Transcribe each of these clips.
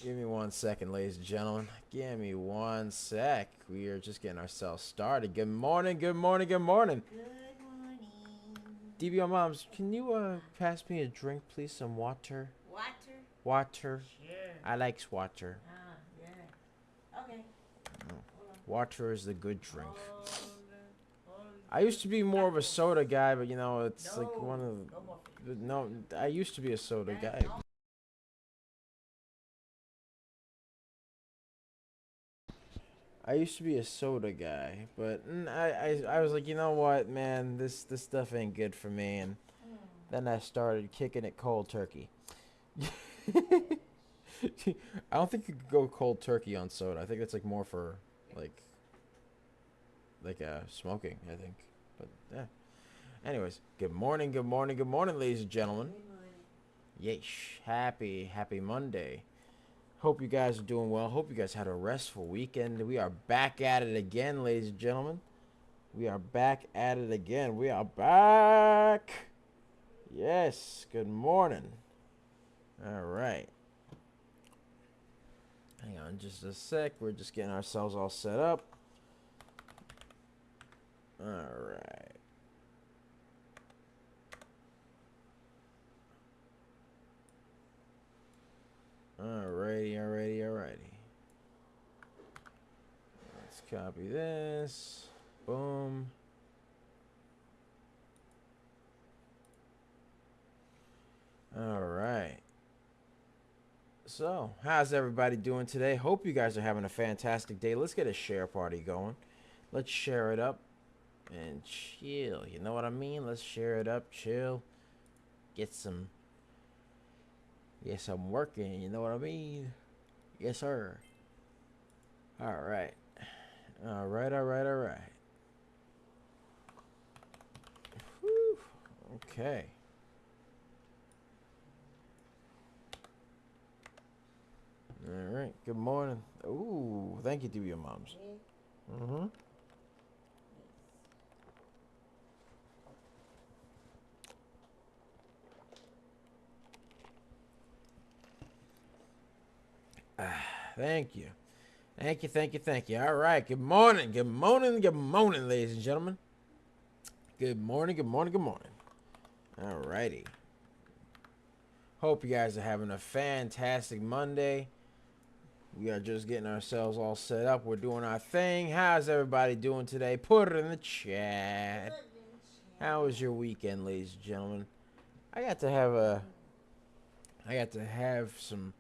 Give me 1 second, ladies and gentlemen. Give me 1 sec. We are just getting ourselves started. Good morning, good morning, good morning. Good morning. DBO moms, can you pass me a drink, please? Some water. Water? Water. Sure. I like water. Yeah. Okay. Hold on. Water is the good drink. Hold I used to be more of a soda guy, but you know, it's No. like one of No more the, no, I used to be a soda guy. No. I used to be a soda guy, but I was like, you know what, man, this stuff ain't good for me, and then I started kicking it cold turkey. I don't think you could go cold turkey on soda. I think it's like more for like smoking, I think. But yeah. Anyways, good morning, good morning, good morning, ladies and gentlemen. Good morning. Yeesh. Happy Monday. Hope you guys are doing well. Hope you guys had a restful weekend. We are back at it again, ladies and gentlemen. We are back at it again. We are back. Yes. Good morning. All right. Hang on just a sec. We're just getting ourselves all set up. All right. Alrighty. Let's copy this. Boom. Alright. So, how's everybody doing today? Hope you guys are having a fantastic day. Let's get a share party going. Let's share it up and chill. You know what I mean? Let's share it up, chill. Get some. Yes, I'm working. You know what I mean? Yes, sir. Alright. Alright. Whew. Okay. All right. Good morning. Ooh, thank you to your moms. Mm-hmm. Thank you. Thank you. All right. Good morning, ladies and gentlemen. Good morning. All righty. Hope you guys are having a fantastic Monday. We are just getting ourselves all set up. We're doing our thing. How's everybody doing today? Put it in the chat. How was your weekend, ladies and gentlemen? I got to have some.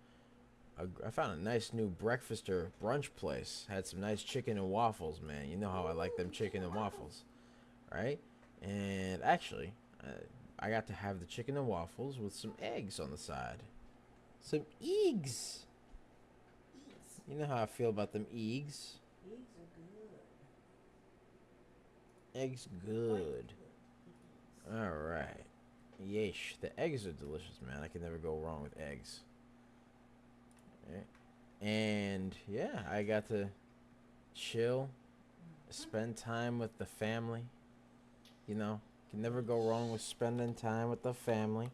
I found a nice new breakfast or brunch place. Had some nice chicken and waffles, man. You know how I like them chicken and waffles, right? And actually, I got to have the chicken and waffles with some eggs on the side. Some eggs. You know how I feel about them eggs. Eggs good. All right. Yeesh. The eggs are delicious, man. I can never go wrong with eggs. Right. And yeah, I got to chill, spend time with the family. You know, can never go wrong with spending time with the family.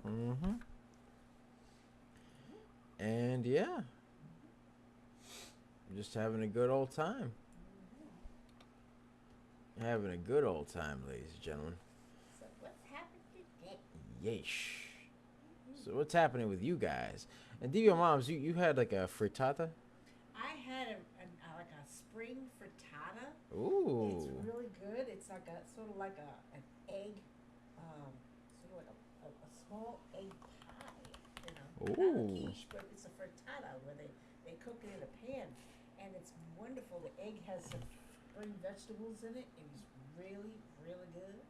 Mm-hmm. And yeah, just having a good old time. Having a good old time, ladies and gentlemen. So what's happened today? Yeesh. So what's happening with you guys? And DBO moms, you had like a frittata? I had like a spring frittata. Ooh. It's really good. It's like sort of like an egg, sort of like a small egg pie. You know, not a Ooh. quiche, but it's a frittata where they cook it in a pan, and it's wonderful. The egg has some spring vegetables in it. It was really good.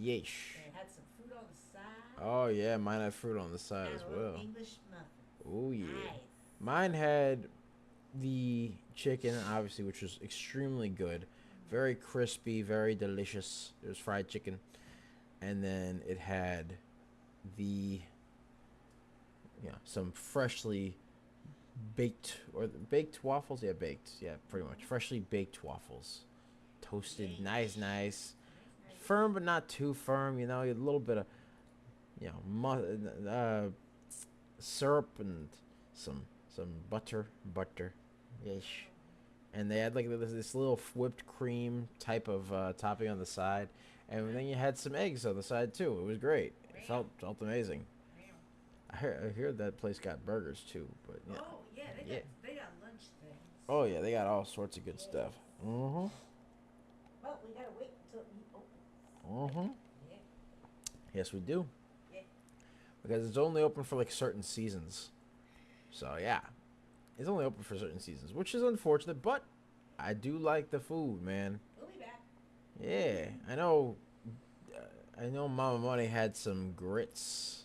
Yeesh. And it had some fruit on the side. Oh yeah, mine had fruit on the side And as a little well. English muffin. Oh yeah. Nice. Mine had the chicken, obviously, which was extremely good, very crispy, very delicious. It was fried chicken, and then it had the some freshly baked waffles. Yeah, baked. Yeah, pretty much freshly baked waffles, toasted, nice, firm but not too firm. You know, a little bit of you know syrup and some butter, ish. And they had like this little whipped cream type of topping on the side, and then you had some eggs on the side too. It was great. It felt amazing. I heard that place got burgers too, but yeah. Oh yeah, Yeah. they got lunch things. Oh yeah, they got all sorts of good stuff. Mm-hmm. But we gotta wait until he opens. Mm-hmm. Yeah. Yes, we do. Yeah. Because it's only open for like certain seasons. So yeah, it's only open for certain seasons, which is unfortunate. But I do like the food, man. We'll be back. Yeah, I know. I know Mama Money had some grits.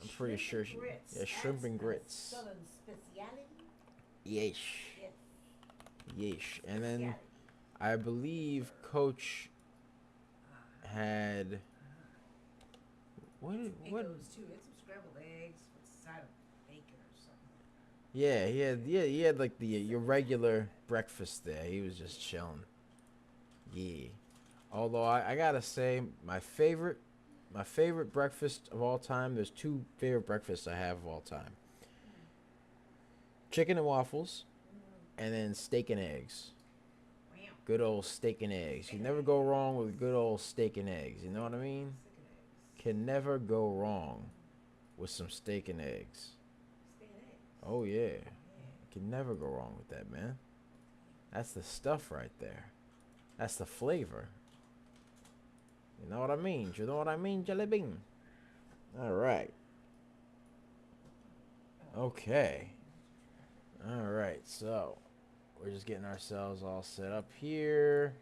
I'm pretty sure she. Grits. Yeah, shrimp and That's a grits. Southern speciality. Yeesh. Yes. Yeesh. And then Speciality. I believe Coach had. What? And What? those too. It's some scrambled eggs with a side of bacon or something. Yeah, he had like the your regular breakfast there. He was just chilling. Yeah. Although I gotta say, my favorite breakfast of all time. There's two favorite breakfasts I have of all time: chicken and waffles, and then steak and eggs. Wow. Good old steak and eggs. You never go wrong with good old steak and eggs. You know what I mean? Sick of eggs. Can never go wrong with some steak and eggs. Steak and eggs. Oh yeah. Yeah. Can never go wrong with that, man. That's the stuff right there. That's the flavor. You know what I mean? You know what I mean, Jelly Bean? All right. Okay. All right. So we're just getting ourselves all set up here.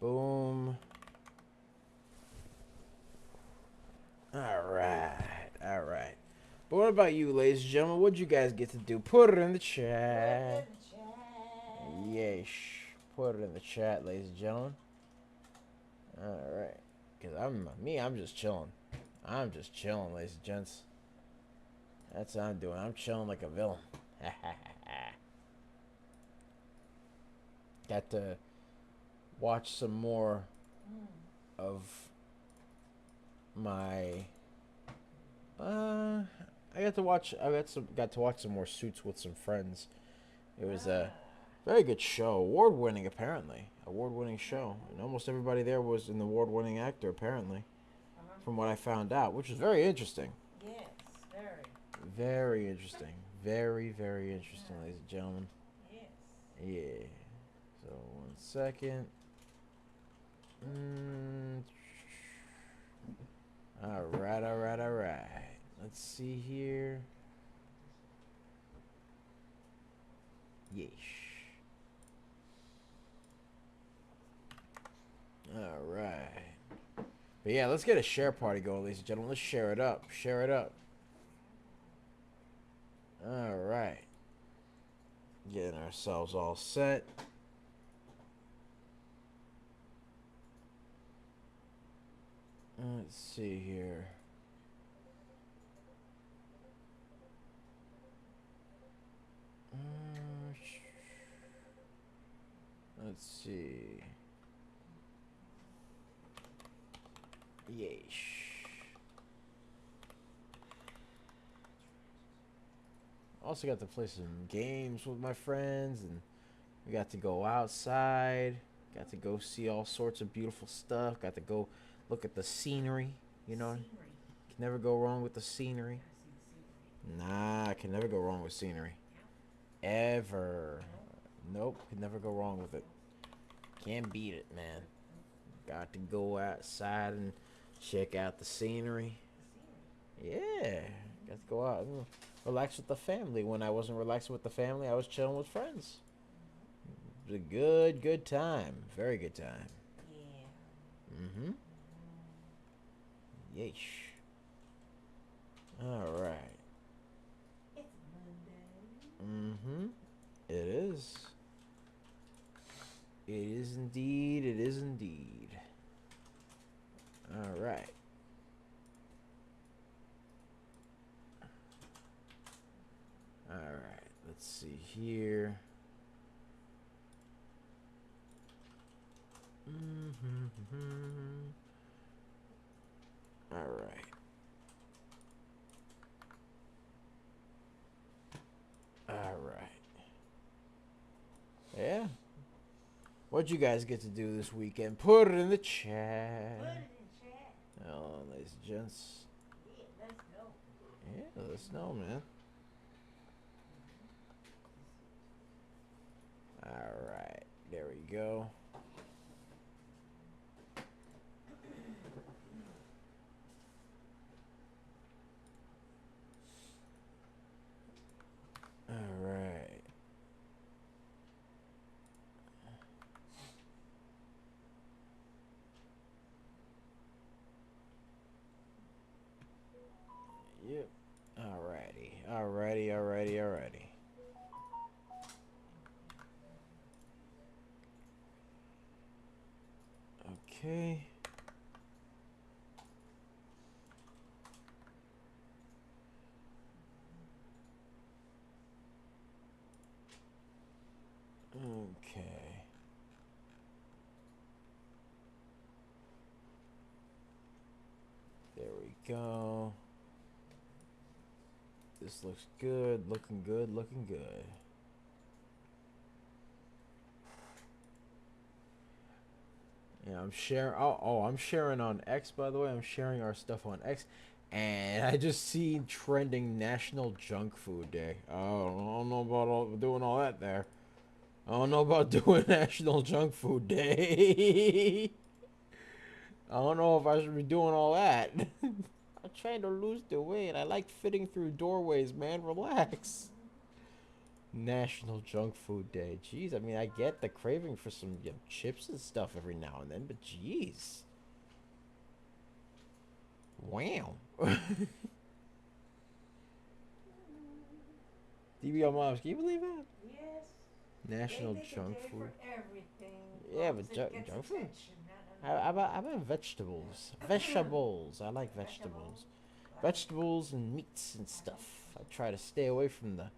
Boom. All right. All right. But what about you, ladies and gentlemen? What'd you guys get to do? Put it in the chat. Yeesh. Put it in the chat, ladies and gentlemen. All right. Because I'm just chilling. I'm just chilling, ladies and gents. That's what I'm doing. I'm chilling like a villain. Got to watch some more of my I got to watch some more Suits with some friends. It was a very good show, award-winning apparently. Award-winning show. And almost everybody there was an award-winning actor apparently. From what I found out, which is very interesting. Yes, very. Very interesting. Very, very interesting, ladies and gentlemen. Yes. Yeah. So, 1 second. Alright, alright, alright. Let's see here. Yeesh. Alright. But yeah, let's get a share party going, ladies and gentlemen. Let's share it up. Share it up. Alright. Getting ourselves all set. Let's see here. Let's see. Yeesh. Also got to play some games with my friends, and we got to go outside. Got to go see all sorts of beautiful stuff. Got to go look at the scenery. You know, Scenery. can never go wrong with the scenery. Gotta see the scenery. Nah, I can never go wrong with scenery. Ever. Nope, can never go wrong with it. Can't beat it, man. Got to go outside and check out the scenery. The scenery. Yeah, got to go out and relax with the family. When I wasn't relaxing with the family, I was chilling with friends. It was a good time. Very good time. Yeah. Mm-hmm. Yeesh. All right. It's Monday. Mm-hmm. It is. It is indeed. It is indeed. All right. All right. Let's see here. All right. What you guys get to do this weekend? Put it in the chat. Put it in chat. Oh, ladies and gents. Yeah, let's go. Yeah, let us know, man. Alright, there we go. Alright. Yep. Alrighty. Okay. Okay. There we go. This looks good, looking good. Yeah, I'm sharing. I'm sharing on X, by the way. I'm sharing our stuff on X. And I just seen trending National Junk Food Day. Oh, I don't know about doing all that there. I don't know about doing National Junk Food Day. I don't know if I should be doing all that. I'm trying to lose the weight. I like fitting through doorways, man. Relax. National Junk Food Day. Jeez, I mean, I get the craving for some chips and stuff every now and then, but jeez. Wow. DBL Moms, can you believe that? Yes. National They make Junk a day Food. for everything. Yeah, Long but as it junk gets food? attention. I about vegetables. Vegetables. I like vegetables. Vegetables and meats and stuff. I try to stay away from the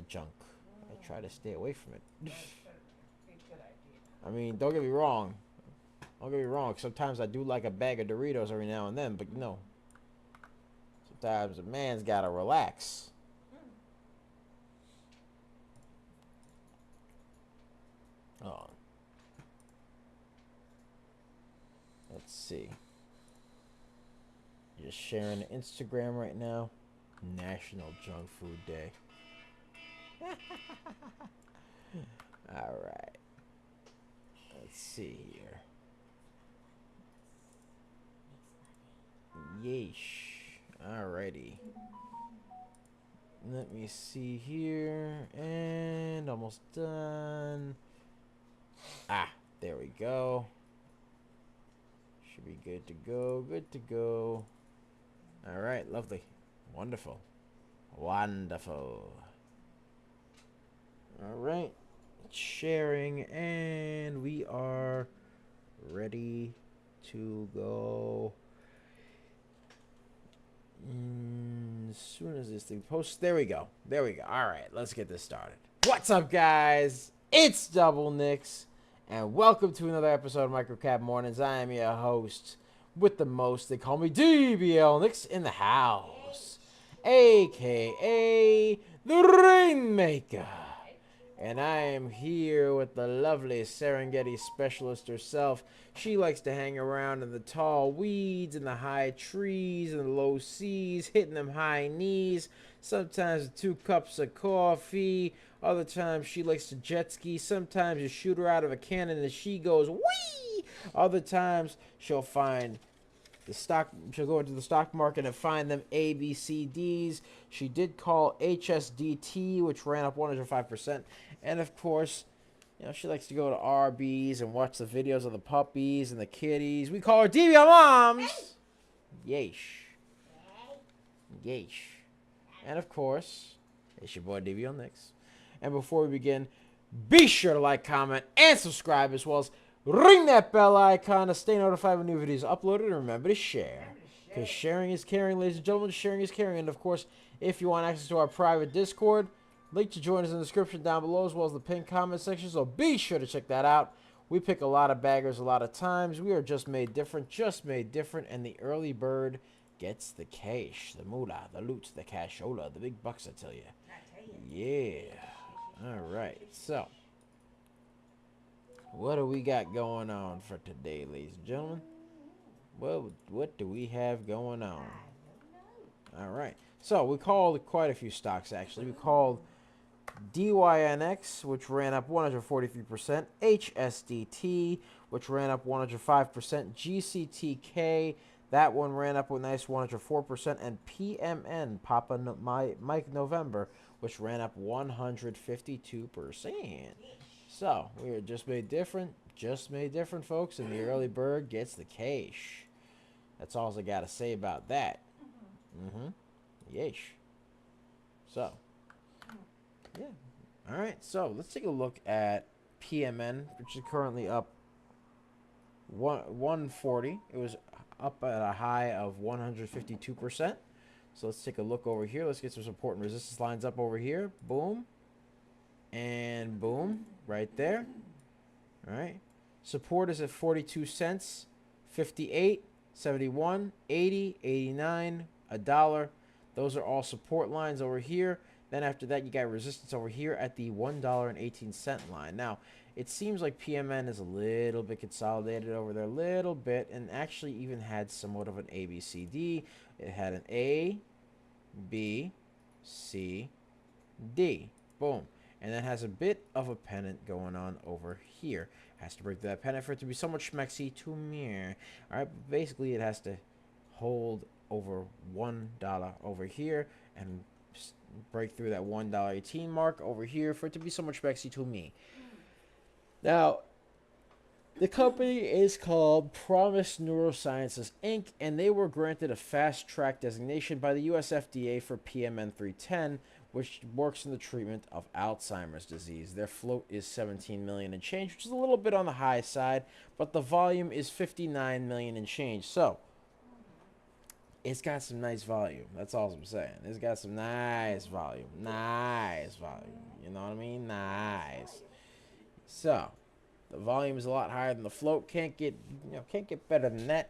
junk. I try to stay away from it. That's a good idea. I mean, don't get me wrong. Sometimes I do like a bag of Doritos every now and then, but you know, sometimes a man's gotta relax. Oh. Let's see. Just sharing Instagram right now. National Junk Food Day. Alright. Let's see here. Yeesh. Alrighty. Let me see here. And almost done. Ah, there we go. Should be good to go. Alright, lovely. Wonderful. Alright. Sharing, and we are ready to go. As soon as this thing posts, there we go. Alright, let's get this started. What's up, guys? It's Double Nix, and welcome to another episode of Microcap Mornings. I am your host with the most. They call me DBL Nix in the house, aka the Rainmaker. And I am here with the lovely Serengeti specialist herself. She likes to hang around in the tall weeds and the high trees and the low seas, hitting them high knees. Sometimes 2 cups of coffee. Other times she likes to jet ski. Sometimes you shoot her out of a cannon and she goes whee. Other times she'll find she'll go into the stock market and find them ABCDs. She did call HSDT, which ran up 105%. And of course, you know, she likes to go to RBs and watch the videos of the puppies and the kitties. We call her DBL Moms. Yeesh. Yeesh. And of course, it's your boy DBL Nix. And before we begin, be sure to like, comment, and subscribe, as well as ring that bell icon to stay notified when new videos are uploaded. And remember to share, because sharing is caring, ladies and gentlemen. Sharing is caring. And of course, if you want access to our private Discord, link to join us in the description down below, as well as the pinned comment section. So be sure to check that out. We pick a lot of baggers a lot of times. We are just made different, and the early bird gets the cash, the moolah, the loot, the cashola, the big bucks, I tell you. Yeah. All right. So What do we got going on for today, ladies and gentlemen? What do we have going I on? don't know. All right. So we called quite a few stocks actually. We called DYNX, which ran up 143%, HSDT, which ran up 105%, GCTK, that one ran up a nice 104%, and PMN, Mike November, which ran up 152%. So we are just made different, folks, and the early bird gets the cash. That's all I got to say about that. Mm-hmm. Yeesh. So, yeah. All right. So let's take a look at PMN, which is currently up 140. It was up at a high of 152%. So let's take a look over here. Let's get some support and resistance lines up over here. Boom. And boom. Right there. All right. Support is at 42 cents, 58, 71, 80, 89, $1. Those are all support lines over here. Then after that, you got resistance over here at the $1.18 line. Now, it seems like PMN is a little bit consolidated over there, a little bit, and actually even had somewhat of an ABCD. It had an A, B, C, D. Boom. And that has a bit of a pennant going on over here. Has to break that pennant for it to be somewhat schmexy to me. Alright, basically it has to hold over $1 over here and break through that $1.18 mark over here for it to be somewhat schmexy to me. Now, the company is called Promise Neurosciences Inc., and they were granted a fast track designation by the US FDA for PMN 310, which works in the treatment of Alzheimer's disease. Their float is 17 million and change, which is a little bit on the high side, but the volume is 59 million and change. So, it's got some nice volume. That's all I'm saying. It's got some nice volume. Nice volume. You know what I mean? Nice. So, the volume is a lot higher than the float. Can't get better than that.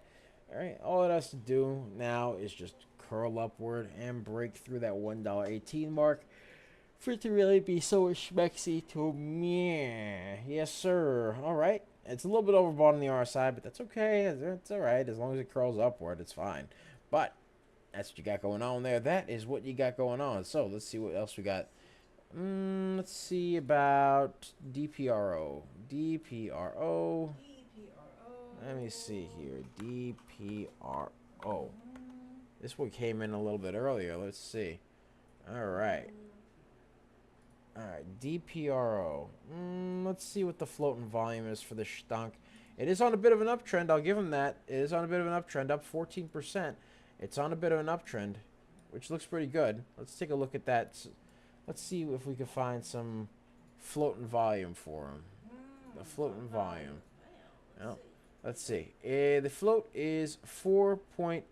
All right. All it has to do now is just curl upward and break through that $1.18 mark for it to really be so schmexy to me. Yes, sir. All right. It's a little bit overbought on the RSI, but that's okay. It's all right. As long as it curls upward, it's fine. But that's what you got going on there. That is what you got going on. So let's see what else we got. Let's see about DPRO. DPRO. Let me see here. DPRO. This one came in a little bit earlier. Let's see. All right. All right. DPRO. Let's see what the floating volume is for the stunk. It is on a bit of an uptrend. I'll give them that. It is on a bit of an uptrend, up 14%. It's on a bit of an uptrend, which looks pretty good. Let's take a look at that. Let's see if we can find some floating volume for them. The floating volume. Oh, let's see. The float is 4.8,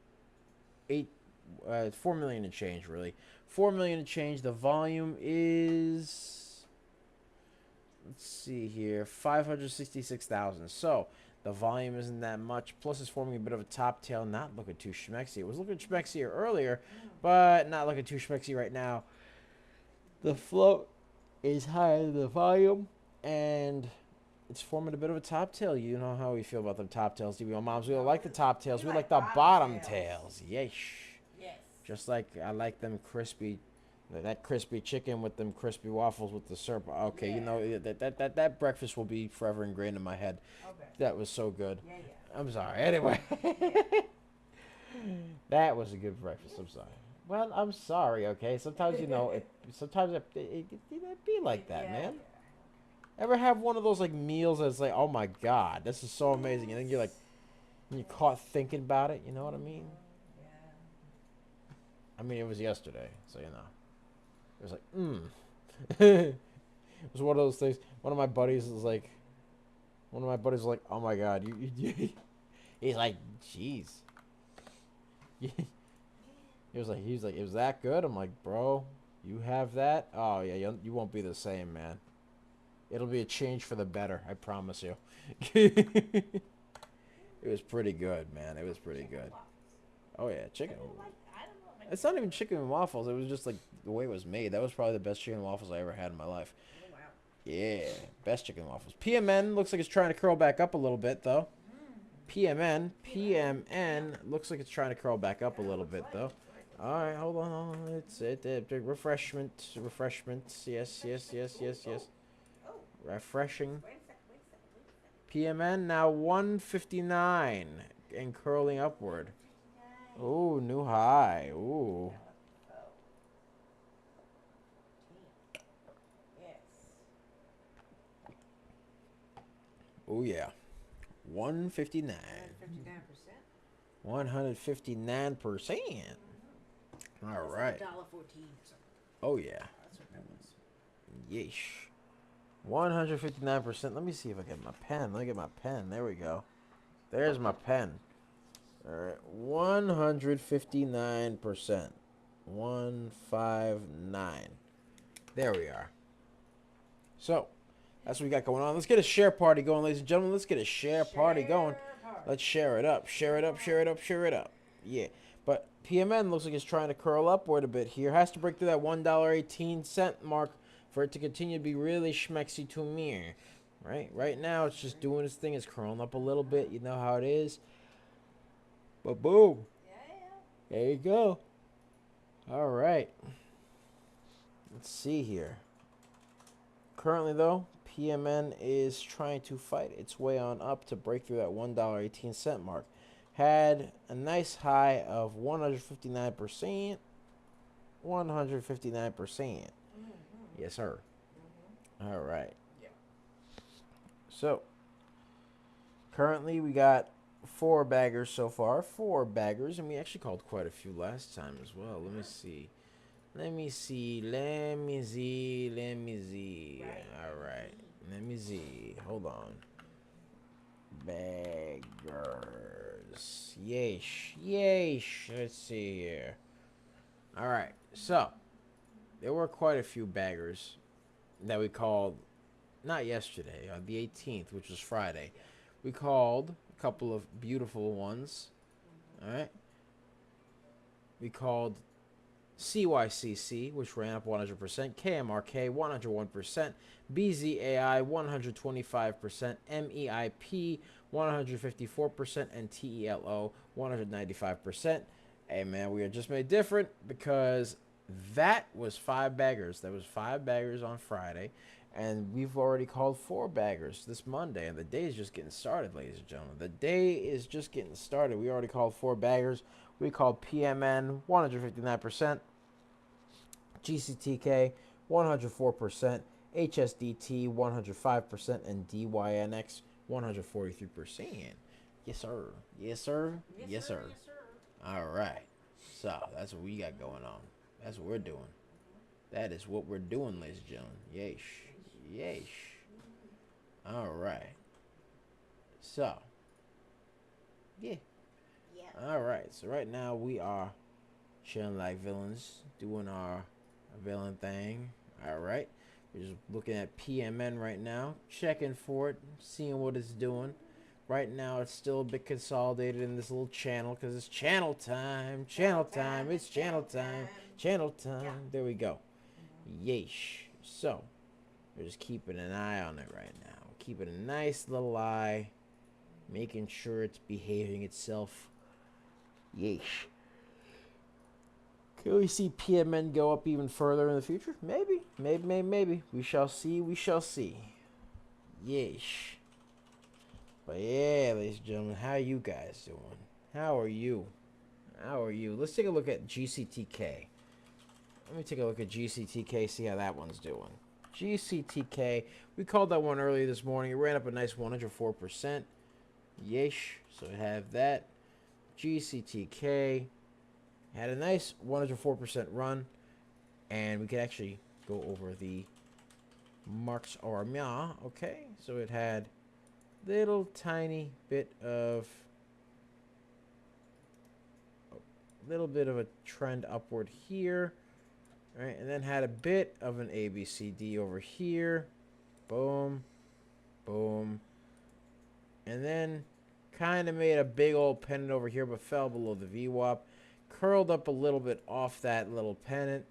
4 million and change, really. 4 million and change. The volume is, let's see here, 566,000. So the volume isn't that much. Plus, it's forming a bit of a top tail, not looking too schmexy. It was looking schmexier earlier, but not looking too schmexy right now. The float is higher than the volume, and it's forming a bit of a top tail. You know how we feel about them top tails, DBO moms. We don't like the top tails. We like the bottom tails. Yes. Yes. Just like I like them crispy, that crispy chicken with them crispy waffles with the syrup. Okay, Yeah. you know that breakfast will be forever ingrained in my head. Okay. That was so good. Yeah, yeah. I'm sorry. Anyway, that was a good breakfast. I'm sorry. Well, I'm sorry. Okay. Sometimes sometimes it be like that, Yeah, man. yeah. Ever have one of those like meals that's like, oh my god, this is so amazing, and then you're caught thinking about it. You know what I mean? Yeah. I mean, it was yesterday, so you know. It was like, it was one of those things. One of my buddies was like, oh my god, he's like, jeez. He was like, it was that good? I'm like, bro, you have that? Oh yeah, you won't be the same, man. It'll be a change for the better, I promise you. It was pretty good, man. It was pretty good. Oh yeah, chicken. It's not even chicken and waffles. It was just like the way it was made. That was probably the best chicken and waffles I ever had in my life. Oh, wow. Yeah, best chicken waffles. PMN looks like it's trying to curl back up a little bit, though. PMN looks like it's trying to curl back up a little bit, though. All right, hold on. It's refreshment. Yes. Refreshing. PMN now 159 and curling upward. Ooh, new high. Ooh. Oh yeah. 159. 159%. All right. $1.14 or something. Oh yeah. That's what that was. Yeesh. 159%. Let me see if I get my pen. Let me get my pen. There we go. There's my pen. All right. 159%. 159. There we are. So, that's what we got going on. Let's get a share party going, ladies and gentlemen. Let's get a share party going. Let's share it up. Share it up. Yeah. But PMN looks like it's trying to curl upward a bit here. Has to break through that $1.18 mark for it to continue to be really schmexy to me. Right now, it's just doing its thing. It's curling up a little bit. You know how it is. But boom. There you go. All right. Let's see here. Currently, though, PMN is trying to fight its way on up to break through that $1.18 mark. Had a nice high of 159%. 159%. Yes, sir. All right. So, currently we got 4 baggers so far. 4 baggers, and we actually called quite a few last time as well. Let me see. All right. Let me see. Hold on. Baggers. Yeesh. Let's see here. All right. So, there were quite a few baggers that we called, not yesterday, the 18th, which was Friday. We called a couple of beautiful ones. All right. We called CYCC, which ran up 100%, KMRK 101%, BZAI 125%, MEIP 154%, and TELO 195%. Hey man, we are just made different because that was 5 baggers. That was 5 baggers on Friday, and we've already called 4 baggers this Monday, and the day is just getting started, ladies and gentlemen. The day is just getting started. We already called 4 baggers. We called PMN 159%. GCTK 104%, HSDT 105%, and DYNX 143%. Yes, sir. All right. So that's what we got going on. That's what we're doing. That is what we're doing, ladies and gentlemen. Yeesh. All right. So, yeah. All right. So right now we are chilling like villains, doing our villain thing. All right. We're just looking at PMN right now, checking for it, seeing what it's doing. Right now, it's still a bit consolidated in this little channel because it's channel time. It's channel time. There we go. Yeesh. So, we're just keeping an eye on it right now. Keeping a nice little eye, making sure it's behaving itself. Yeesh. Can we see PMN go up even further in the future? Maybe. We shall see. Yeesh. But yeah, ladies and gentlemen, how are you guys doing? How are you? Let's take a look at GCTK. Let me take a look at GCTK, see how that one's doing. GCTK, we called that one earlier this morning. It ran up a nice 104%. Yeesh. So we have that. GCTK had a nice 104% run, and we could actually go over the marks or mia. Okay, so it had little tiny bit of a trend upward here, right, and then had a bit of an ABCD over here, boom, and then kind of made a big old pennant over here, but fell below the VWAP. Curled up a little bit off that little pennant,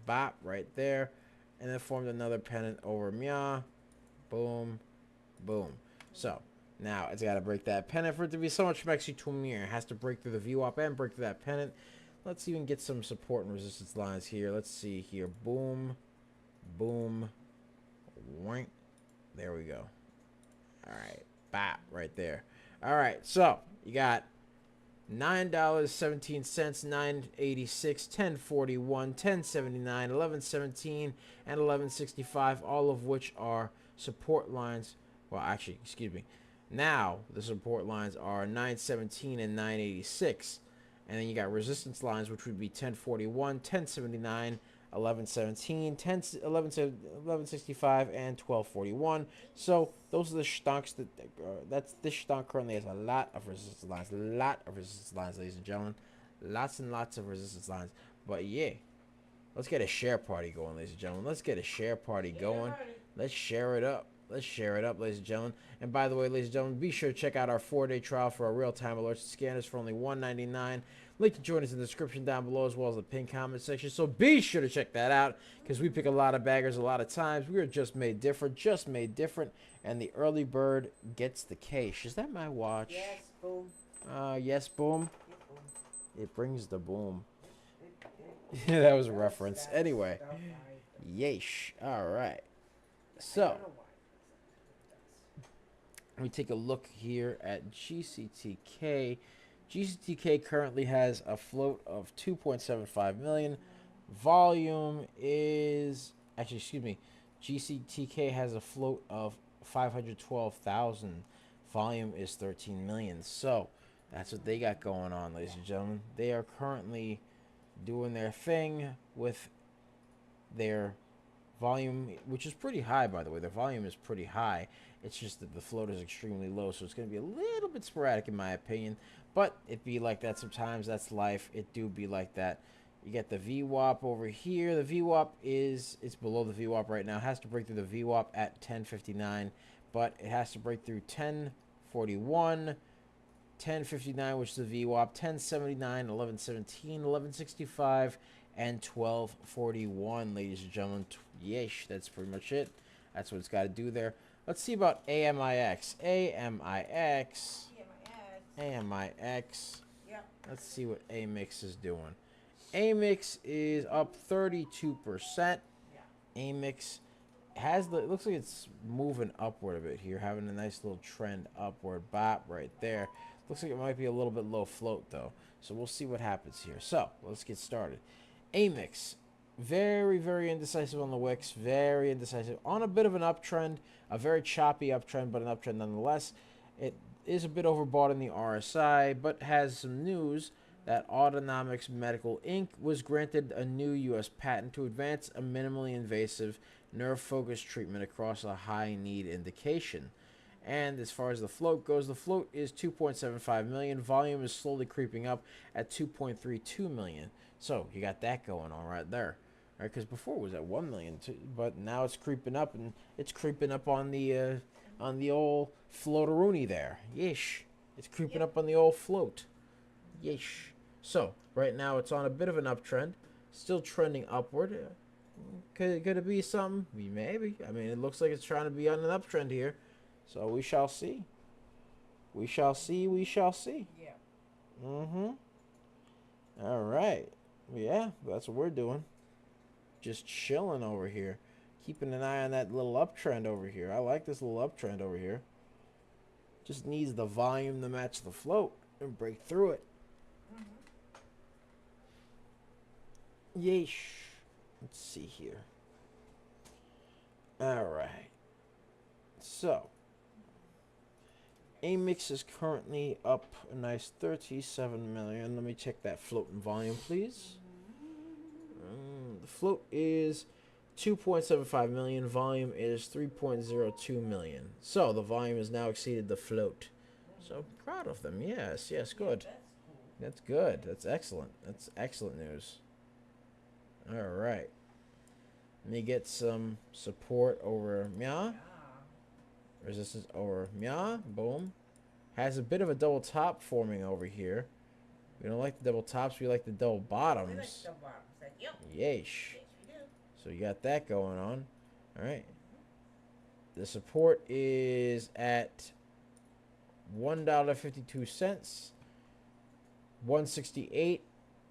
bop, right there, and then formed another pennant over mia, Boom. Boom. So, now it's got to break that pennant for it to be so much Mexi to mirror. It has to break through the VWAP and break through that pennant. Let's even get some support and resistance lines here. Let's see here. Boom. Boom. Wank. There we go. All right. Bop. Right there. All right. So, you got $9.17, $9.86, $10.41, $10.79, $11.17, and $11.65, all of which are support lines. Well, actually, excuse me. Now the support lines are $9.17 and $9.86, and then you got resistance lines, which would be $10.41, $10.79, $11.17, $11.65, and $12.41. So those are the stocks this stock currently has a lot of resistance lines, ladies and gentlemen, lots and lots of resistance lines. But yeah, let's get a share party going, ladies and gentlemen. Let's get a share party going. Let's share it up. Let's share it up, ladies and gentlemen. And by the way, ladies and gentlemen, be sure to check out our 4-day trial for our real-time alerts and scanners for only $1.99. Link to join us in the description down below, as well as the pinned comment section. So be sure to check that out, because we pick a lot of baggers a lot of times. We are just made different, and the early bird gets the cash. Is that my watch? Yes, boom. Yes, boom. Yes, boom. It brings the boom. That was a reference. Anyway, yeesh. All right. So we take a look here at GCTK. GCTK currently has a float of 2.75 million. Volume is actually, excuse me, GCTK has a float of 512,000. Volume is 13 million. So that's what they got going on, ladies and gentlemen. They are currently doing their thing with their volume, which is pretty high, by the way. Their volume is pretty high. It's just that the float is extremely low, so it's going to be a little bit sporadic in my opinion. But it be like that sometimes. That's life. It do be like that. You get the VWAP over here. The VWAP it's below the VWAP right now. It has to break through the VWAP at 1059, but it has to break through 1041, 1059, which is the VWAP, 1079, 1117, 1165, and 1241, ladies and gentlemen. Yeesh, that's pretty much it. That's what it's got to do there. Let's see about AMIX. AMIX. Yep. Let's see what AMIX is doing. AMIX is up 32%. Yeah. AMIX has it looks like it's moving upward a bit here, having a nice little trend upward. Bop right there. Looks like it might be a little bit low float though. So we'll see what happens here. So let's get started. AMIX, very, very indecisive on the wicks. Very indecisive. On a bit of an uptrend. A very choppy uptrend, but an uptrend nonetheless. It is a bit overbought in the RSI, but has some news that Autonomics Medical Inc. was granted a new U.S. patent to advance a minimally invasive nerve-focused treatment across a high-need indication. And as far as the float goes, the float is 2.75 million. Volume is slowly creeping up at 2.32 million. So you got that going on right there. Right, because before it was at 1 million, but now it's creeping up, and it's creeping up on the old floateroonie there. Yeesh. It's creeping up on the old float. Yeesh. So, right now it's on a bit of an uptrend. Still trending upward. Could it be something? Maybe. I mean, it looks like it's trying to be on an uptrend here. So, we shall see. We shall see. We shall see. Yeah. Mm-hmm. All right. Yeah, that's what we're doing. Just chilling over here. Keeping an eye on that little uptrend over here. I like this little uptrend over here. Just needs the volume to match the float and break through it. Yeesh. Let's see here. Alright. So, AMIX is currently up a nice 37 million. Let me check that float and volume, please. The float is 2.75 million. Volume is 3.02 million. So the volume has now exceeded the float. So proud of them. Yes, yes, good. That's good. That's excellent. That's excellent news. All right. Let me get some support over Mia. Resistance over Mia. Boom. Has a bit of a double top forming over here. We don't like the double tops. We like the double bottoms. We like the double bottoms. Yep. Yeesh. Yes, we do. So you got that going on. All right. The support is at $1.52, 168,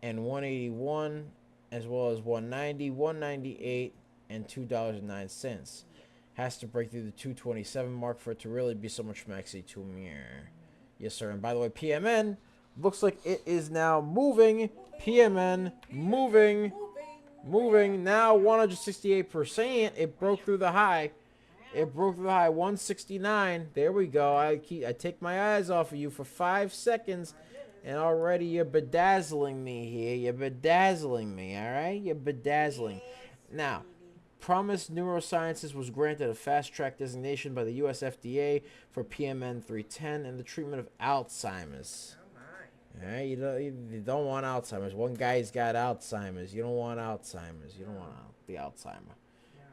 and 181, as well as 190, 198, and $2.09. Has to break through the 227 mark for it to really be so much maxi to me. Yes, sir. And by the way, PMN looks like it is now moving. PMN moving. Now 168%. It broke through the high. It broke through the high, 169. There we go. I take my eyes off of you for 5 seconds, and already you're bedazzling me here. You're bedazzling me, all right? You're bedazzling. Now, Promise Neurosciences was granted a fast-track designation by the U.S. FDA for PMN 310 in the treatment of Alzheimer's. All right, you don't want Alzheimer's. One guy's got Alzheimer's. You don't want Alzheimer's. You don't want the Alzheimer.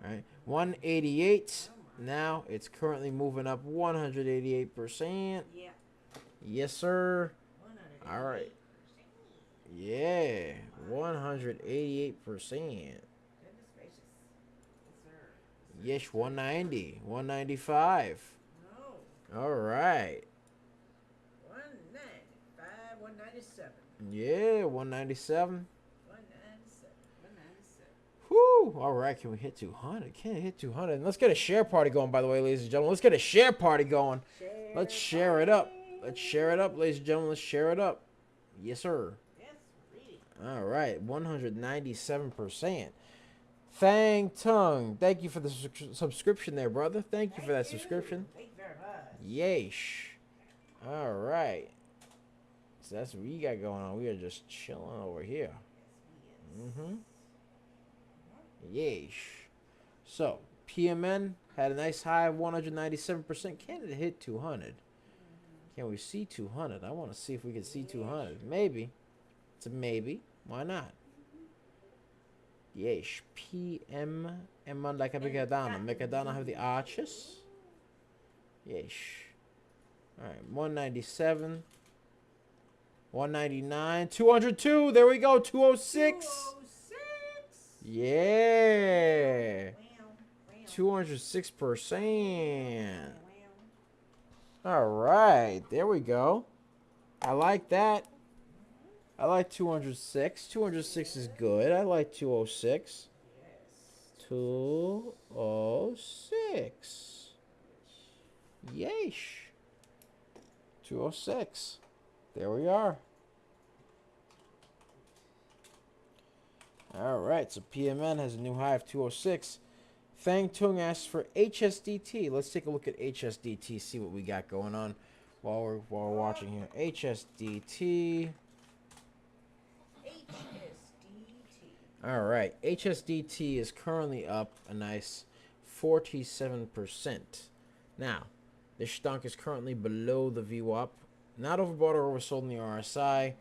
All right, 188. Now it's currently moving up 188%. Yeah. Yes, sir. All right. Yeah, 188%. Yes, 190, 195. No. All right. 195, 197. Yeah, 197. 197. Whoo! All right, can we hit 200? Can't hit 200. And let's get a share party going, by the way, ladies and gentlemen. Let's get a share party going. Let's share it up. Let's share it up, ladies and gentlemen. Let's share it up. Yes, sir. Yes, really. All right, 197%. Fang Tung, thank you for the subscription there, brother. Thank you for that subscription. Thank you very much. Yeesh. All right. So that's what we got going on. We are just chilling over here. Mm-hmm. Yeesh. So, PMN had a nice high of 197%. Can it hit 200? Can we see 200? I want to see if we can see 200. Maybe. It's a maybe. Why not? Yeesh. PM. Like a Megadana. Megadana have the arches. Yeesh. Alright. 197. 199. 202. There we go. 206. 206. Yeah. 206%. All right. There we go. I like that. I like 206. 206 is good. I like 206. 206. Yeesh. 206. There we are. All right. So PMN has a new high of 206. Fang Tung asks for HSDT. Let's take a look at HSDT. See what we got going on while we're watching here. HSDT. All right, HSDT is currently up a nice 47%. Now, this stunk is currently below the VWAP, not overbought or oversold in the RSI.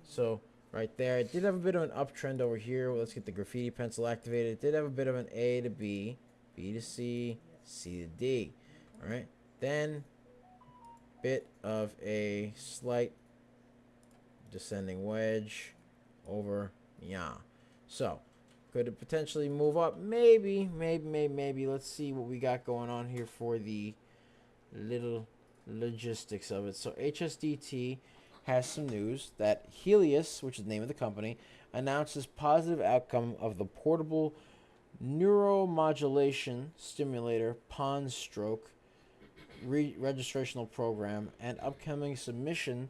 So right there, it did have a bit of an uptrend over here. Well, let's get the graffiti pencil activated. It did have a bit of an A to B, B to C, C to D. All right, then bit of a slight descending wedge over, yeah. So, could it potentially move up? Maybe. Let's see what we got going on here for the little logistics of it. So, HSDT has some news that Helios, which is the name of the company, announces positive outcome of the portable neuromodulation stimulator PON stroke registrational program and upcoming submission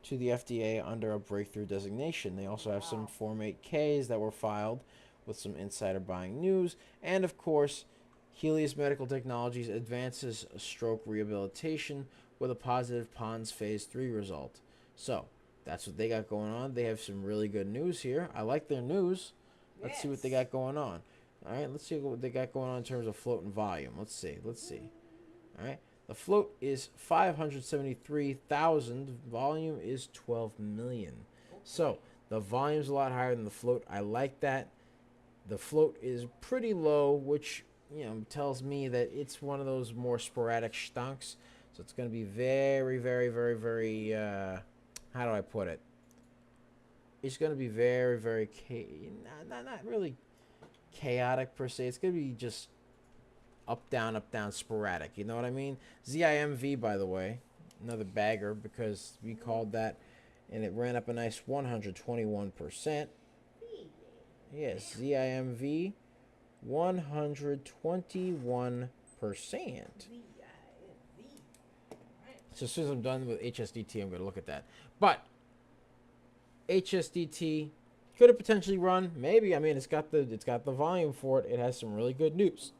to the FDA under a breakthrough designation. They also have some Form 8Ks that were filed with some insider buying news. And of course, Helios Medical Technologies advances stroke rehabilitation with a positive PONS Phase 3 result. So, that's what they got going on. They have some really good news here. I like their news. Let's see what they got going on. All right, let's see what they got going on in terms of float and volume. Let's see. All right. The float is 573,000. Volume is 12 million. So the volume's a lot higher than the float. I like that. The float is pretty low, which tells me that it's one of those more sporadic stonks. So it's going to be very, very, very, very. How do I put it? It's going to be very, very not really chaotic per se. It's going to be just up, down, sporadic. You know what I mean? ZIMV, by the way, another bagger because we called that, and it ran up a nice 121%. Yes, ZIMV, 121%. So as soon as I'm done with HSDT, I'm going to look at that. But HSDT could it potentially run? Maybe. I mean, it's got the volume for it. It has some really good news.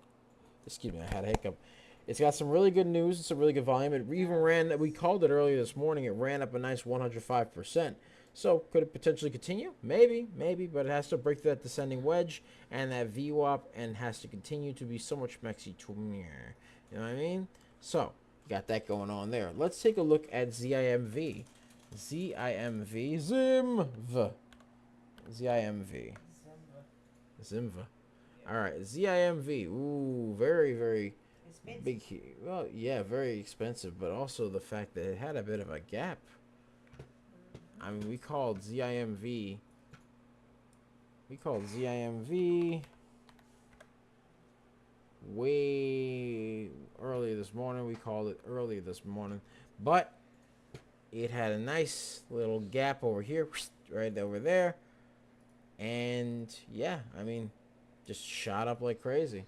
Excuse me, I had a hiccup. It's got some really good news. It's a really good volume. It even ran. We called it earlier this morning. It ran up a nice 105%. So could it potentially continue? Maybe, but it has to break that descending wedge and that VWAP and has to continue to be so much mexi to me. You know what I mean? So got that going on there. Let's take a look at ZIMV. ZIMV. Zimva. All right, ZIMV. Ooh, very Expensive. big. Well, yeah, very expensive, but also the fact that it had a bit of a gap. I mean, we called ZIMV way earlier this morning. We called it earlier this morning, but it had a nice little gap over here, right over there. And yeah, I mean, just shot up like crazy.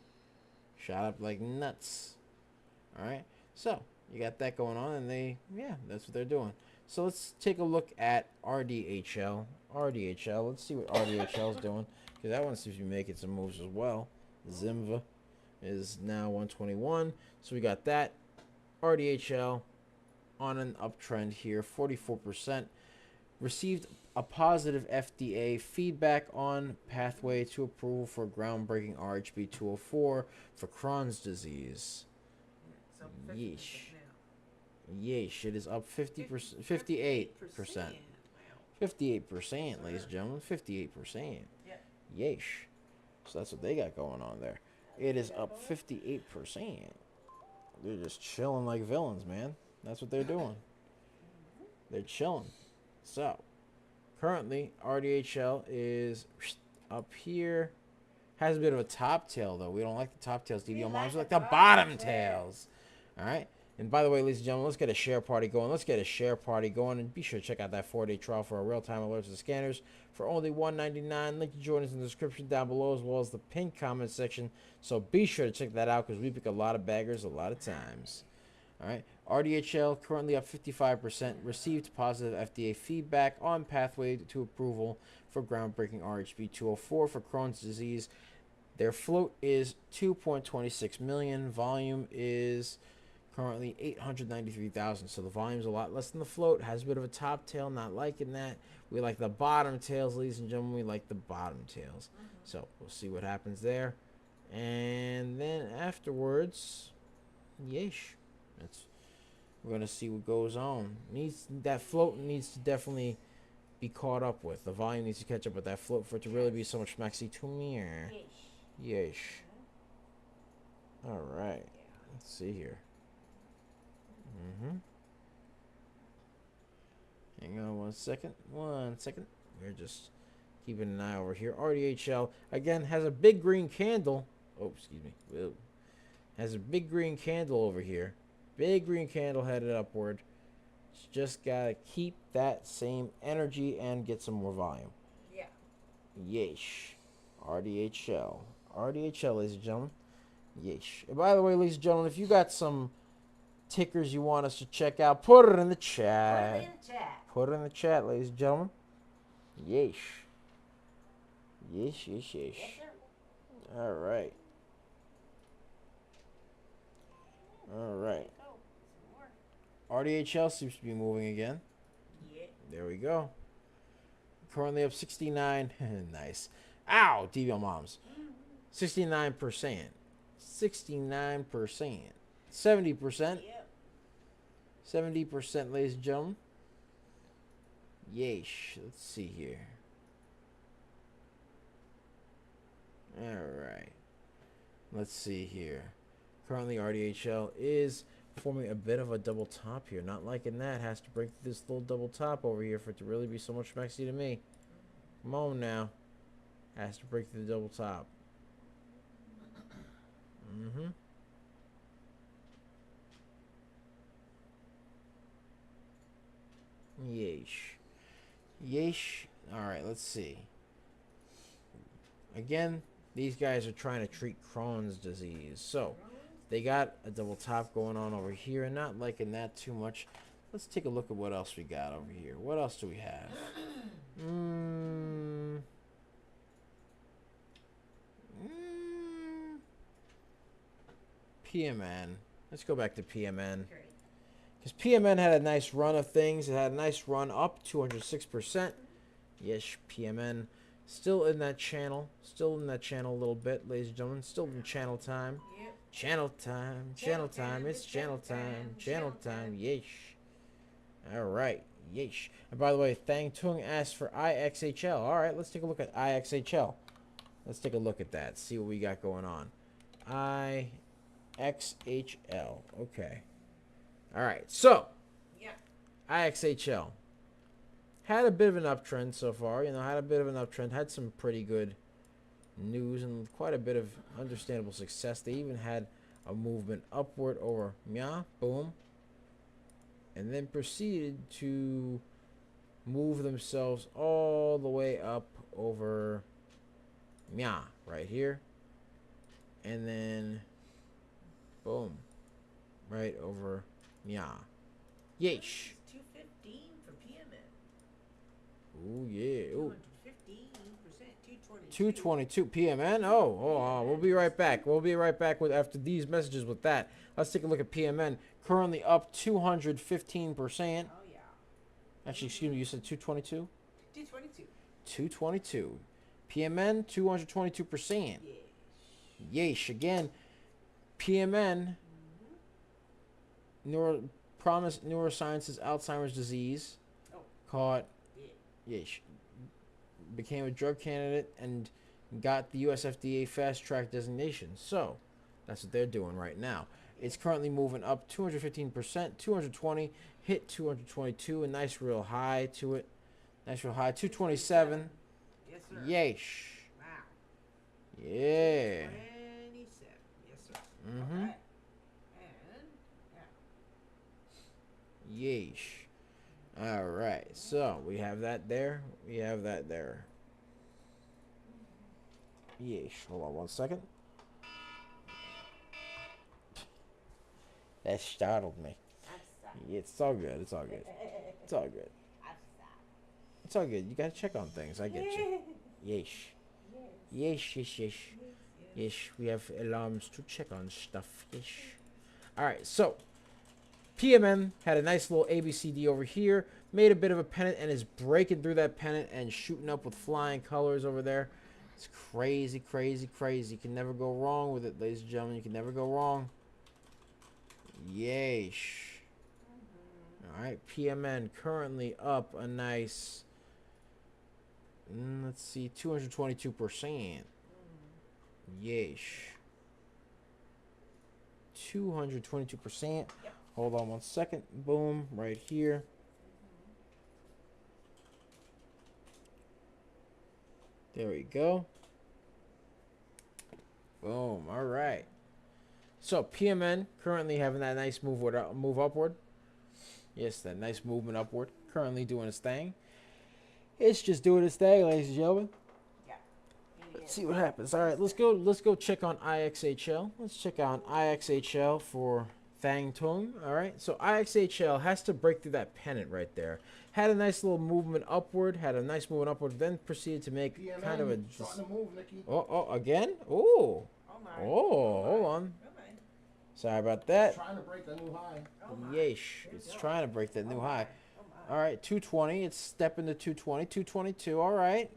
Shot up like nuts. All right. So you got that going on, and that's what they're doing. So let's take a look at RDHL. Let's see what RDHL is doing, because that one seems to be making some moves as well. Zimva is now 121. So we got that. RDHL on an uptrend here, 44%. Received a positive FDA feedback on pathway to approval for groundbreaking RHB 204 for Crohn's disease. Yeesh. Yeesh. It is up 50%, 58%. 58%, ladies and gentlemen. 58%. Yeesh. So that's what they got going on there. It is up 58%. They're just chilling like villains, man. That's what they're doing. They're chilling. So, currently, RDHL is up here. Has a bit of a top tail, though. We don't like the top tails. DBO moms like the bottom tails. All right. And by the way, ladies and gentlemen, let's get a share party going. And be sure to check out that 4-day trial for our real-time alerts and scanners for only $1.99. Link to join us in the description down below, as well as the pinned comment section. So be sure to check that out, because we pick a lot of baggers a lot of times. All right. RDHL currently up 55%. Received positive FDA feedback on pathway to approval for groundbreaking RHB 204 for Crohn's disease. Their float is 2.26 million. Volume is currently 893,000. So the volume's a lot less than the float. Has a bit of a top tail. Not liking that. We like the bottom tails, ladies and gentlemen. We like the bottom tails. So we'll see what happens there. And then afterwards, yeesh. We're gonna see what goes on. That float needs to definitely be caught up with. The volume needs to catch up with that float for it to really be so much maxi to me. Yeesh. All right. Let's see here. Hang on one second. We're just keeping an eye over here. RDHL again has a big green candle. Oh, excuse me. Whoa. Has a big green candle over here. Big green candle headed upward. Just gotta keep that same energy and get some more volume. Yeah. Yeesh. RDHL. RDHL, ladies and gentlemen. Yeesh. And by the way, ladies and gentlemen, if you got some tickers you want us to check out, put it in the chat. Put it in the chat, ladies and gentlemen. Yeesh. Yeesh. Yes, sir. All right. RDHL seems to be moving again. Yeah. There we go. Currently up 69. Nice. Ow, DBL moms. 69%. 69%. 70%. Yep. 70%, ladies and gentlemen. Yeesh. Let's see here. Alright. Let's see here. Currently, RDHL is forming a bit of a double top here. Not liking that. Has to break this little double top over here for it to really be so much maxi to me. Come on now. Has to break through the double top. Yeesh. Yeesh. All right, let's see. Again, these guys are trying to treat Crohn's disease. So, they got a double top going on over here, and not liking that too much. Let's take a look at what else we got over here. What else do we have? PMN. Let's go back to PMN. Because PMN had a nice run of things. It had a nice run up 206%. Yes, PMN. Still in that channel. Still in that channel a little bit, ladies and gentlemen. Still in channel time. Yep. Channel time. Channel time. It's channel time. Channel time. Yeesh. All right. Yeesh. And by the way, Thang Tung asked for IXHL. All right, let's take a look at IXHL. Let's take a look at that. See what we got going on. IXHL. Okay. All right. So, Yeah. IXHL had a bit of an uptrend so far. You know, had a bit of an uptrend. Had some pretty good news and quite a bit of understandable success. They even had a movement upward over Mya. Boom. And then proceeded to move themselves all the way up over Mya right here. And then boom. Right over Mya. Yeesh. 215 for PMN. Ooh, yeah. Ooh. 215%, 222 PMN. Oh, we'll be right back. We'll be right back with after these messages with that. Let's take a look at PMN. Currently up 215%. Oh, yeah. Actually, excuse me, you said 222? 222. 222. PMN, 222%. Yes. Yeesh. Again, PMN, promised neurosciences Alzheimer's disease, Oh. caught, Yeah. yeesh, became a drug candidate and got the US FDA fast track designation. So, that's what they're doing right now. It's currently moving up 215%, 220, hit 222, a nice real high to it. Nice real high, 227. Yes, sir. Yeesh. Wow. Yeah. 27. Yes, sir. Mm-hmm. Okay. And, yeah. Yeesh. All right. So, we have that there. We have that there. Yeesh. Hold on one second. That startled me. I'm sorry. Yeah, it's all good. It's all good. It's all good. I'm sorry. It's all good. You gotta check on things. I get you. Yeesh. Yes. Yeesh. Yes. We have alarms to check on stuff. Yeesh. All right. So, PMN had a nice little ABCD over here. Made a bit of a pennant and is breaking through that pennant and shooting up with flying colors over there. It's crazy, crazy, crazy. You can never go wrong with it, ladies and gentlemen. You can never go wrong. Yeesh. All right, PMN currently up a nice, let's see, 222%. Yeesh. 222%. Yep. Hold on one second. Boom, right here. There we go. Boom. All right. So PMN currently having that nice move upward. Yes, that nice movement upward. Currently doing its thing. It's just doing its thing, ladies and gentlemen. Yeah. Let's see what happens. All right, let's go check on IXHL. Let's check on IXHL for Thang Tung. All right, so IXHL has to break through that pennant right there. Had a nice little movement upward. Had a nice movement upward. Then proceeded to make PMN kind of a. starting to move, Nikki. Oh, again? Oh. Oh, my. Oh, hold on. Oh, my. Sorry about that. Trying to break a new high. Oh, my. Yeesh. It's trying to break that new high. Oh, my. All right, 220. It's stepping to 220. 222. All right.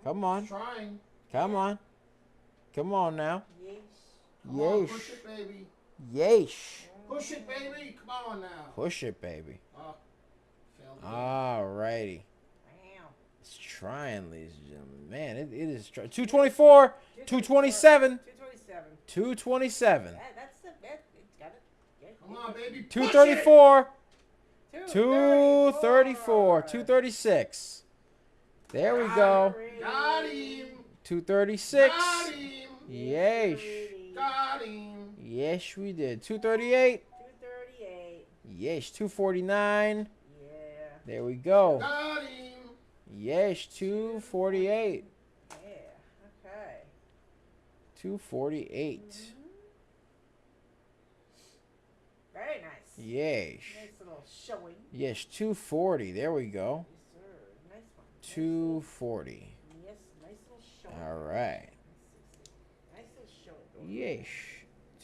Come on. Trying. Come on. Come on now. Yes. Come on, Yeesh. push it, baby. Yeesh. Push it, baby. Come on now. Push it, baby. Failed. All righty. Wow. It's trying, ladies and gentlemen. Man, it is trying. 224. 227. 227. 227. That's the best. It's got it. Come on, baby. Push 234. 234. 234. 236. There we go. it. Got him. 236. Got him. Yeesh. Got him. Yes, we did. 238. 238. Yes, 249. Yeah. There we go. Got him. Yes, 248. Yeah. Okay. 248. Very nice. Yes. Nice little showing. Yes, 240. There we go. Yes, sir. Nice one. 240. Yes, nice little showing. All right. Nice little showing. Yes.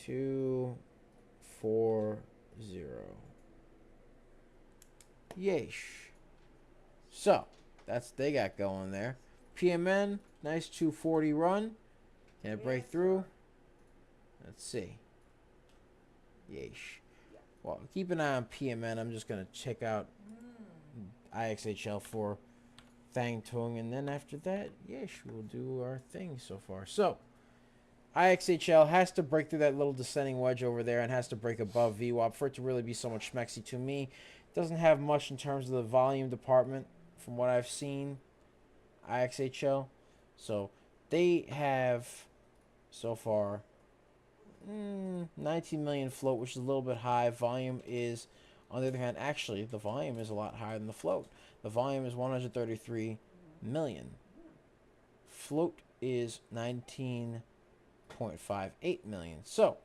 240. Yes. So, that's they got going there. PMN, nice 240 run. Can it break through? Let's see. Yeesh. Well, keep an eye on PMN. I'm just going to check out IXHL for Thang Tung. And then after that, yeesh, we'll do our thing so far. So, IXHL has to break through that little descending wedge over there and has to break above VWAP for it to really be so much schmexy to me. It doesn't have much in terms of the volume department from what I've seen, IXHL. So, they have so far 19 million float, which is a little bit high. Volume is, on the other hand, actually, the volume is a lot higher than the float. The volume is 133 million. Float is 19.58 million. So,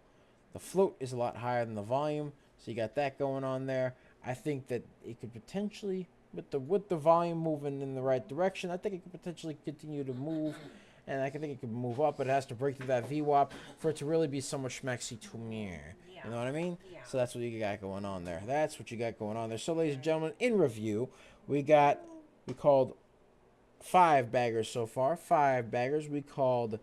the float is a lot higher than the volume. So, you got that going on there. I think that it could potentially, with the volume moving in the right direction, I think it could potentially continue to move. And I think it could move up, but it has to break through that VWAP for it to really be so much schmexy to me. You know what I mean? Yeah. So that's what you got going on there. That's what you got going on there. So, ladies and gentlemen, in review, we called 5 baggers so far. 5 baggers. We called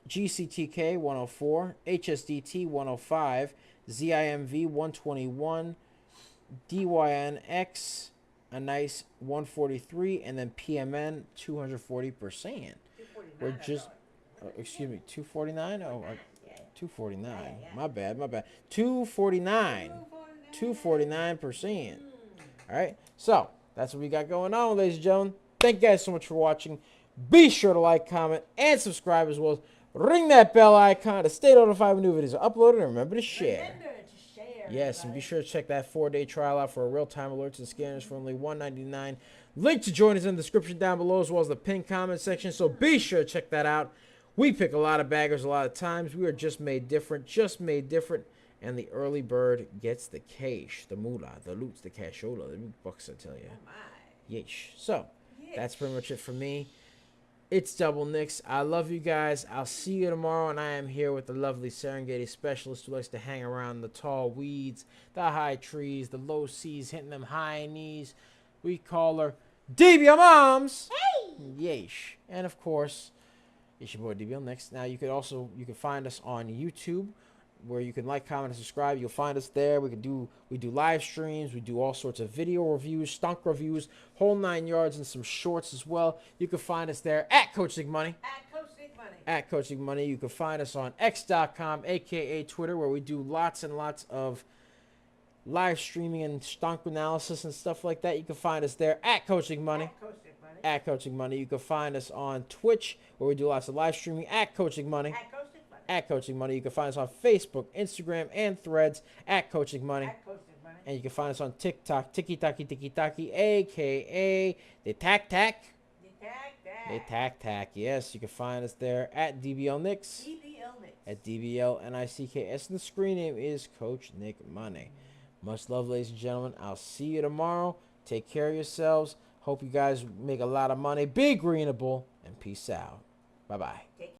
GCTK 104, HSDT 105, ZIMV 121, DYNX a nice 143, and then PMN 240%. We're just, excuse me, 249? Oh, 249. My bad. 249. 249%. All right. So, that's what we got going on, ladies and gentlemen. Thank you guys so much for watching. Be sure to like, comment, and subscribe, as well as ring that bell icon to stay notified when new videos are uploaded, and remember to share. Yes, and be sure to check that 4-day trial out for real-time alerts and scanners for only $1.99. Link to join us in the description down below, as well as the pinned comment section, so be sure to check that out. We pick a lot of baggers a lot of times. We are just made different, and the early bird gets the cash, the moolah, the loots, the cashola, the big bucks, I tell you. Yeesh. So, that's pretty much it for me. It's Double Nix. I love you guys. I'll see you tomorrow, and I am here with the lovely Serengeti specialist who likes to hang around the tall weeds, the high trees, the low seas, hitting them high knees. We call her DBL Moms. Hey! Yeesh. And of course, it's your boy DBL Nix. Now you can find us on YouTube, where you can like, comment, and subscribe. You'll find us there. We do live streams. We do all sorts of video reviews, stunk reviews, whole 9 yards, and some shorts as well. You can find us there at Coach Nick Money. At Coach Nick Money. You can find us on X.com, a.k.a. Twitter, where we do lots and lots of live streaming and stunk analysis and stuff like that. You can find us there at Coach Nick Money. At Coach Nick Money. You can find us on Twitch, where we do lots of live streaming at Coach Nick Money. At Coaching Money. You can find us on Facebook, Instagram, and Threads at Coaching Money. And you can find us on TikTok, Tiki Taki, a.k.a. the Tac Tac. The Tac Tac. Yes, you can find us there at DBL Nix. At DBL NICKS. And the screen name is Coach Nick Money. Much love, ladies and gentlemen. I'll see you tomorrow. Take care of yourselves. Hope you guys make a lot of money. Be greenable. And peace out. Bye-bye.